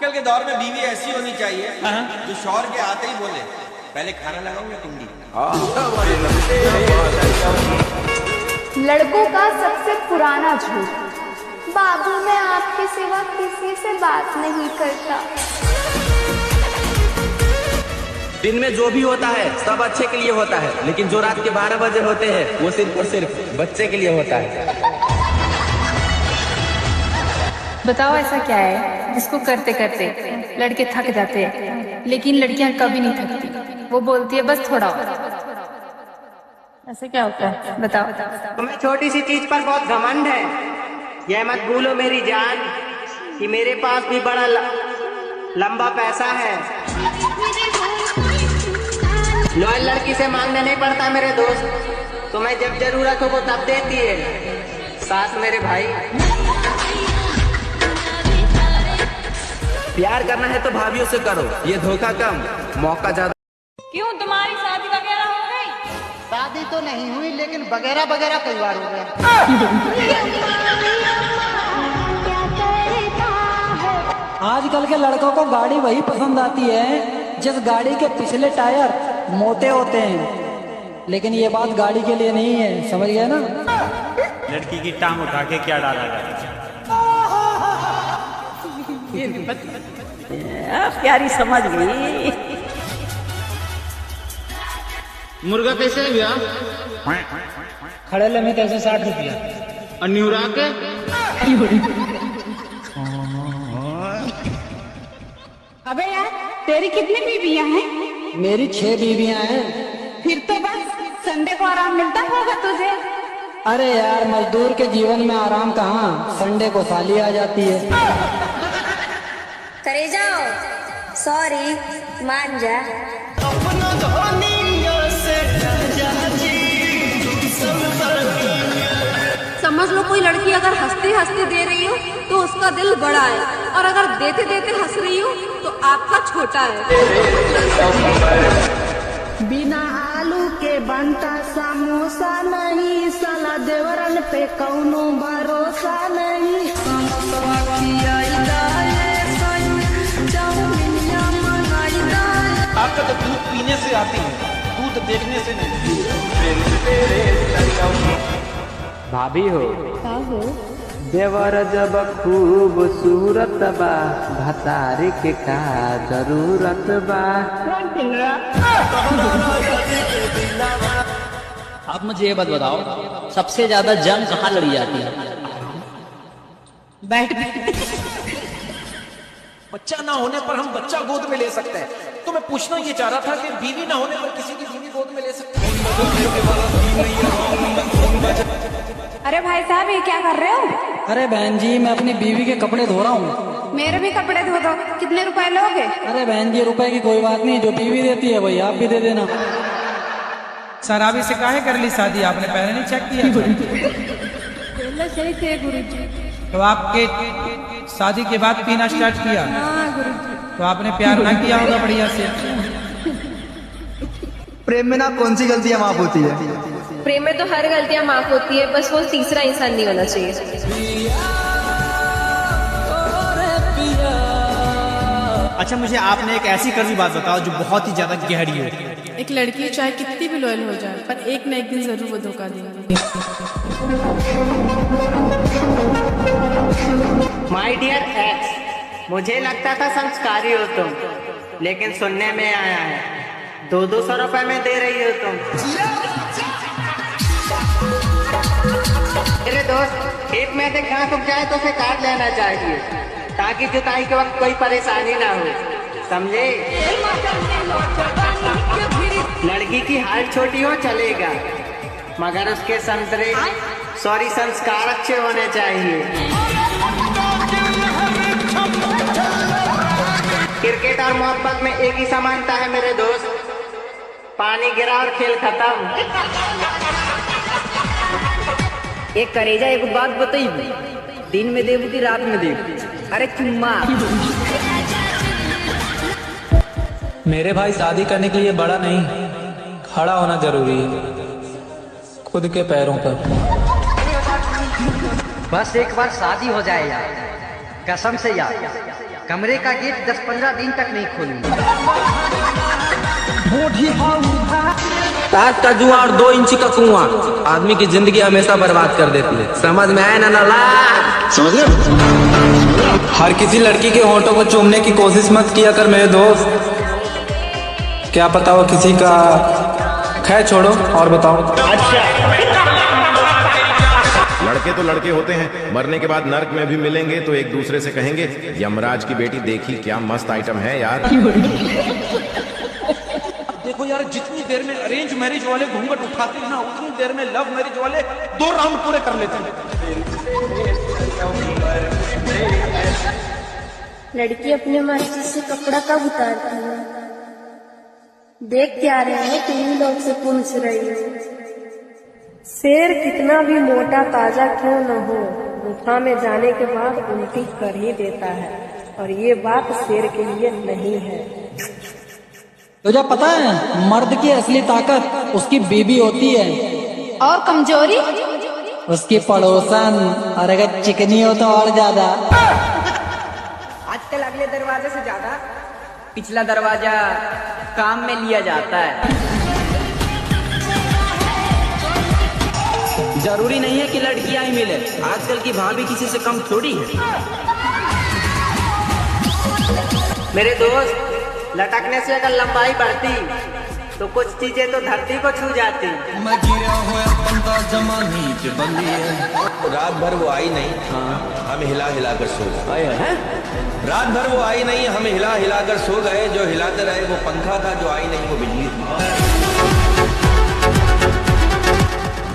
आजकल के दौर में बीवी ऐसी होनी चाहिए जो शौहर के आते ही बोले, पहले खाना लगाऊं या कुंडी। लड़कों का सबसे पुराना झूठ, बाबू मैं आपके सिवा किसी से बात नहीं करता। दिन में जो भी होता है सब अच्छे के लिए होता है, लेकिन जो रात के 12 बजे होते हैं वो सिर्फ और सिर्फ बच्चे के लिए होता है। बताओ ऐसा क्या है जिसको करते करते लड़के थक जाते हैं, लेकिन लड़कियां कभी नहीं थकती। वो बोलती है बस थोड़ा और। ऐसा क्या होता है बताओ। तुम्हें छोटी सी चीज पर बहुत घमंड है। यह मत भूलो मेरी जान कि मेरे पास भी बड़ा लंबा पैसा है। लॉयल लड़की से मांगना नहीं पड़ता मेरे दोस्त, तुम्हें जब जरूरत हो वो तब देती है। साथ मेरे भाई, प्यार करना है तो भाभीियों से करो, ये धोखा कम मौका ज्यादा। क्यों तुम्हारी शादी वगैरह हो गई? शादी तो नहीं हुई लेकिन वगैरह वगैरह कई बार हो गया। आजकल के लड़कों को गाड़ी वही पसंद आती है जिस गाड़ी के पिछले टायर मोटे होते हैं, लेकिन ये बात गाड़ी के लिए नहीं है, समझ गए ना। लड़की की टांग उठा के क्या डाला जाए। प्यारी समझ गई। मुर्गा कैसे है भैया? खड़ेले में कैसे 60 रुपया और न्यूरा के? अबे यार तेरी कितनी बीवियां हैं? मेरी 6 बीवियां हैं। फिर तो बस संडे को आराम मिलता होगा तुझे। अरे यार मजदूर के जीवन में आराम कहाँ, संडे को साली आ जाती है। करे जाओ, सॉरी मान जा। समझ लो कोई लड़की अगर हंसते हंसते दे रही हो तो उसका दिल बड़ा है, और अगर देते देते हंस रही हो तो आपका छोटा है। बिना आलू के बनता समोसा नहीं, साला देवरन पे कौनो भरोसा नहीं। आपका तो दूध पीने से आती है, दूध देखने से नहीं। भाभी हो देवर जब खूबसूरत बा, भतारी के का जरूरत बा। आप मुझे ये बात बताओ, सबसे ज्यादा जंग कहाँ लड़ी जाती है? बैठ बच्चा ना होने पर हम बच्चा गोद में ले सकते हैं, तो मैं पूछना ये चाह रहा था कि बीवी ना होने पर किसी की बीवी गोद में ले सकते हैं? अरे भाई साहब ये क्या कर रहे हो? अरे बहन जी मैं अपनी बीवी के कपड़े धो रहा हूँ। मेरे भी कपड़े धो दो, कितने रुपए लोगे? अरे बहन जी रुपए की कोई बात नहीं, जो बीवी देती है वही आप भी दे देना। शराबी से काहे कर ली शादी, आपने पहले नहीं चेक किया? सही थे गुरुजी। तो आपके शादी के बाद पीना स्टार्ट किया? हाँ गुरुजी। तो आपने प्यार ना किया होगा बढ़िया से। प्रेम में ना कौन सी गलतियां माफ होती है? प्रेम में तो हर गलतियां माफ होती है, बस वो तीसरा इंसान नहीं होना चाहिए। अच्छा मुझे आपने एक ऐसी कड़वी बात बताओ जो बहुत ही ज्यादा गहरी हो। एक लड़की चाहे कितनी भी लॉयल हो जाए, पर एक न एक दिन जरूर वो धोखा देगी। माय डियर एक्स, मुझे लगता था संस्कारी हो तुम, लेकिन सुनने में आया है 200 रुपए में दे रही हो तुम। मेरे दोस्त खेत में से घास उग जाए तो उसे काट लेना चाहिए, ताकि जुताई के वक्त कोई परेशानी ना हो, समझे? लड़की की हाइट छोटी हो चलेगा, मगर उसके संस्कार अच्छे होने चाहिए। क्रिकेट और मोहब्बत में एक ही समानता है मेरे दोस्त, पानी गिरा और खेल खत्म। एक करेजा एक बात बताई, दिन में देव की रात में देव। अरे चुम्मा। मेरे भाई शादी करने के लिए बड़ा नहीं, खड़ा होना जरूरी है खुद के पैरों पर। बस एक बार शादी हो जाए यार, कसम से यार, कमरे का गेट 10-15 दिन तक नहीं खोलूंगा। ताश का जुआ और 2 इंची का कुआं आदमी की जिंदगी हमेशा बर्बाद कर देती है। समझ में आया ना ला? समझ रहे? हर किसी लड़की के होंठों को चूमने की कोशिश मत किया कर मेरे दोस्त, क्या पता वो किसी का। खैर छोड़ो और बताओ। लड़के तो लड़के होते हैं, मरने के बाद नर्क में भी मिलेंगे तो एक दूसरे से कहेंगे यमराज की बेटी देखी क्या मस्त आइटम है यार। देखो यार, जितनी देर में अरेंज मैरिज वाले घूंघट उठाते हैं ना, उतनी देर में लव मैरिज वाले 2 राउंड पूरे कर लेते हैं। लड़की अपने मर्जी से कपड़ा कब उतारती है? देख क्या रहे हैं, तुम लोग से पूछ रही हो। शेर कितना भी मोटा ताजा क्यों न हो, गुफा में जाने के बाद उल्टी कर ही देता है, और ये बात शेर के लिए नहीं है। तुझे पता है मर्द की असली ताकत उसकी बीबी होती है, और कमजोरी उसकी पड़ोसन, और अगर चिकनी हो तो और ज्यादा। आजकल अगले दरवाजे से ज्यादा पिछला दरवाजा काम में लिया जाता है। जरूरी नहीं है कि लड़कियां ही मिले, आजकल की भाभी किसी से कम थोड़ी है। मेरे दोस्त, लटकने से अगर लंबाई बढ़ती तो कुछ चीजें तो धरती को छू जाती। रात भर वो आई नहीं, हम हिला हिला कर सो गए। रात भर वो आई नहीं, हम हिला हिला कर सो गए। जो हिलाते रहे वो पंखा था, जो आई नहीं वो बिजली थी।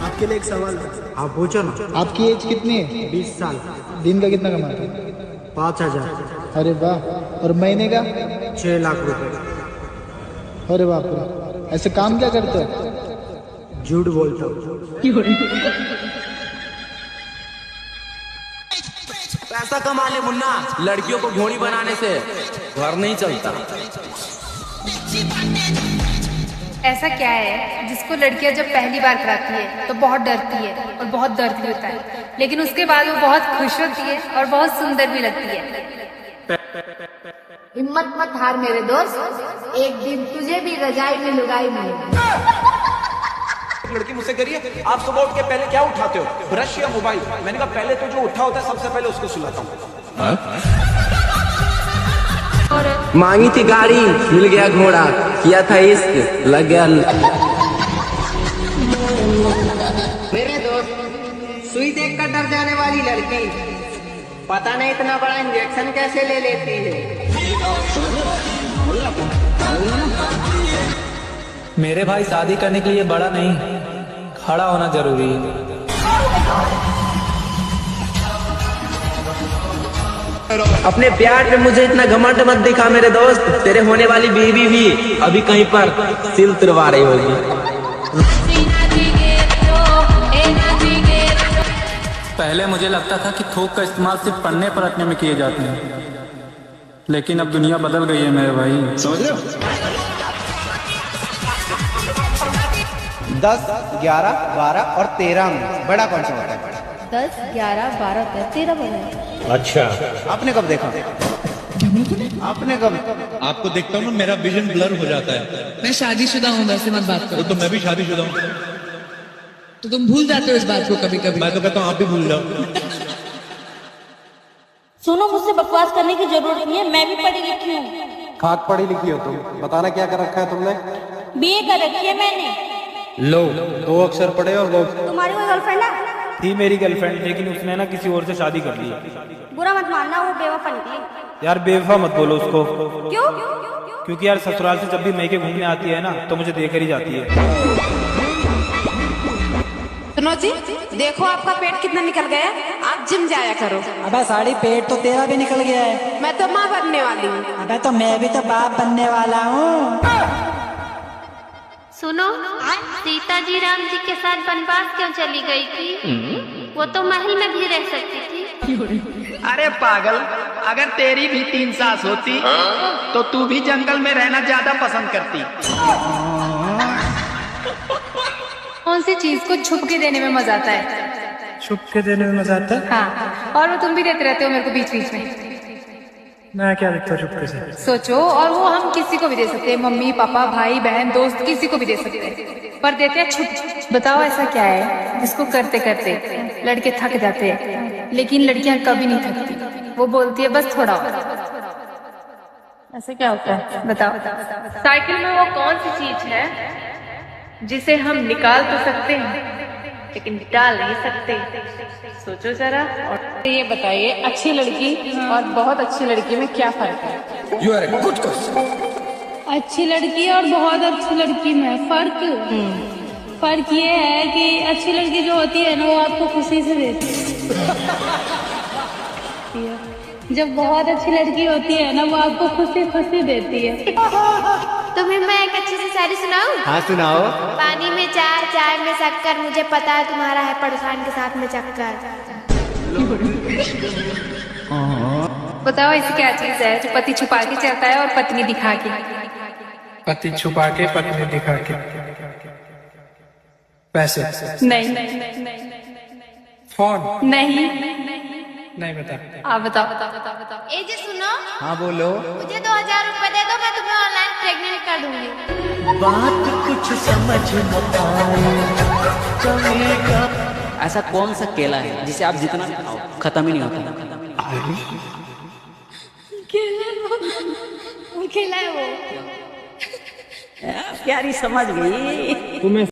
आपके लिए एक सवाल है, आप पूछो ना। आपकी एज कितनी है? 20 साल। दिन का कितना कमाते हैं? 5000। अरे वाह। और महीने का? 6 लाख रुपए। अरे बाप रे, ऐसे काम क्या करते हो? झूठ बोलता हूँ। पैसा कमा ले मुन्ना, लड़कियों को घोड़ी बनाने से घर नहीं चलता। ऐसा क्या है जिसको लड़कियां जब पहली बार कराती है तो बहुत डरती है और बहुत दर्द भी होता है, लेकिन उसके बाद वो बहुत खुश होती है और बहुत सुंदर भी लगती है। हिम्मत मत हार मेरे दोस्त, एक दिन तुझे भी रजाई में लुगाई मिलेगी। लड़की मुझसे कह रही है आप सुबह उठ के पहले क्या उठाते हो, ब्रश या मोबाइल? मैंने कहा पहले तो जो उठा होता है सबसे पहले उसको सुलाता हूँ। मांगी थी गाड़ी, मिल गया घोड़ा, किया था इश्क, लग गया। मेरे दोस्त, सुई देखकर डर जाने वाली लड़की पता नहीं इतना बड़ा इंजेक्शन कैसे ले लेती है। मेरे भाई, शादी करने के लिए बड़ा नहीं, खड़ा होना जरूरी है। अपने प्यार पे मुझे इतना घमंड मत दिखा मेरे दोस्त, तेरे होने वाली बीवी भी अभी कहीं पर सिल तुड़वा रही होगी। पहले मुझे लगता था कि थोक का इस्तेमाल सिर्फ पढ़ने पढ़ने में किए जाते हैं, लेकिन अब दुनिया बदल गई है मेरे भाई। समझ रहे हो? 10, 11, 12 और 13 में बड़ा कौन सा होता है? 10, 11, 12, 13 बना। अच्छा, आपने कब देखा? आपने कब? आपको देखता हूँ ना, मेरा विजन ब्लर हो जाता है। मैं शादीशुदा हूँ, वैसे मत बात करो। तो मैं भी शादीशुदा हूँ। तो तुम भूल जाते हो इस बात को कभी कभी। मैं तो कहता हूँ आप भी भूल जाओ। सुनो, मुझसे बकवास करने की जरूरत नहीं है, मैं भी पढ़ी लिखी हूँ। खाक पढ़ी लिखी हो तुम, बताना क्या कर रखा है तुमने? BA कर रखी है मैंने। लो, 2 अक्षर पढ़े और वो। तुम्हारी कोई गर्लफ्रेंड है? थी मेरी गर्लफ्रेंड, लेकिन उसने ना किसी और से शादी कर ली। बुरा मत मानना, वो बेवफा निकली। यार बेवफा मत बोलो उसको। क्यों? क्योंकि यार ससुराल से जब भी मैके घूमने आती है ना तो मुझे देख कर ही जाती है। सुनो जी, देखो आपका पेट कितना निकल गया है, आप जिम जाया करो। अबे साड़ी, पेट तो तेरा भी निकल गया है। मैं तो माँ बनने वाली हूँ। अबे तो मैं भी तो बाप बनने वाला हूँ। सुनो, सीता जी राम जी के साथ वनवास क्यों चली गई थी? वो तो महल में भी रह सकती थी। अरे पागल, अगर तेरी भी 3 सास होती तो तू भी जंगल में रहना ज्यादा पसंद करती। कौन सी चीज को छुप के देने में मजा आता है? छुप के देने में मजा आता है? हाँ, और वो तुम भी देते रहते हो मेरे को बीच बीच में। मैं क्या देखता हूँ चुपके से। सोचो, और वो हम किसी को भी दे सकते हैं, मम्मी पापा भाई बहन दोस्त, किसी को भी दे सकते हैं, पर देते हैं छुप। बताओ ऐसा क्या है जिसको करते करते लड़के थक जाते हैं, लेकिन लड़कियां कभी नहीं थकती। वो बोलती है बस थोड़ा और। ऐसा क्या होता है बताओ। साइकिल में वो कौन सी चीज है जिसे हम निकाल तो सकते हैं लेकिन डाल नहीं सकते? सोचो जरा। और ये बताइए, अच्छी लड़की और बहुत अच्छी लड़की में क्या फर्क है? You are a good question. अच्छी लड़की और बहुत अच्छी लड़की में फर्क ये है कि अच्छी लड़की जो होती है ना वो आपको खुशी से देती है, जब बहुत अच्छी लड़की होती है ना वो आपको खुशी देती है। तुम्हें मैं एक अच्छी सी शायरी सुनाऊं? हाँ सुनाओ। पानी में चार, चाय में शक्कर, मुझे पता है तुम्हारा है परेशान के साथ में चक्कर। बताओ ऐसी क्या चीज है जो पति छुपा के चलता है और पत्नी दिखा के? पति छुपा के पत्नी दिखा के। पैसे? नहीं। फोन? नहीं। नहीं बता। आप बताओ। ए जी सुनो। हाँ बोलो। मुझे 2000 रुपए दे दो, मैं तुम्हें ऑनलाइन प्रेग्नेंट कर दूंगी। बात कुछ समझ न ऐसा कौन सा केला है जिसे आप जितना खाओ खत्म ही नहीं होता? केला है वो। प्यारी समझ गई। तुम्हें